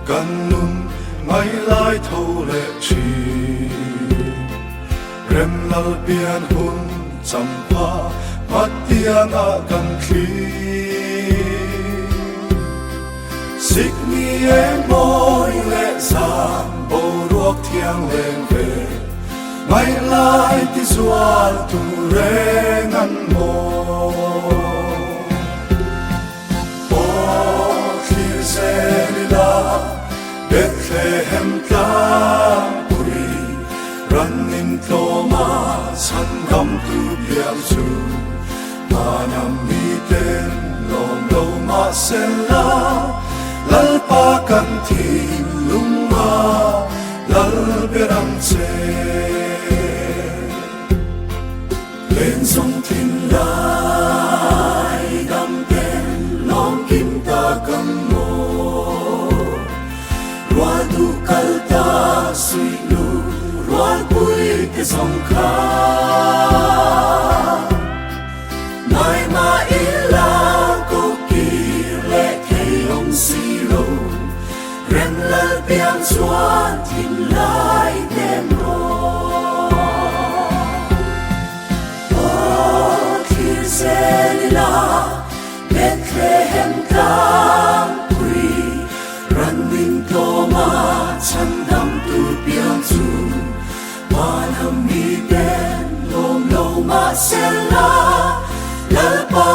cần nun ngay lại thâu lệ chi rem lal bian hun champa matiang a kan khi xích mi em môi lệ giang bồ ruột thiang lên về ngay lại ti zual tu re ngăn mô Bethlehem ta puri ranin toma sangam tu biang su manam mi ten lom lo ma sela lalpa kan tin luma lal berang se lên sông tin lai dam ten lom kim ta kam Ruadu kalta sui lu rual pui ke song kha mai ma ila ko ki le ke ong si lo rem la piang suan tin lai tem ro o ki se la Bethlehem kam running toma chandam tu piang su manam mi den lom lo ma sela lalpa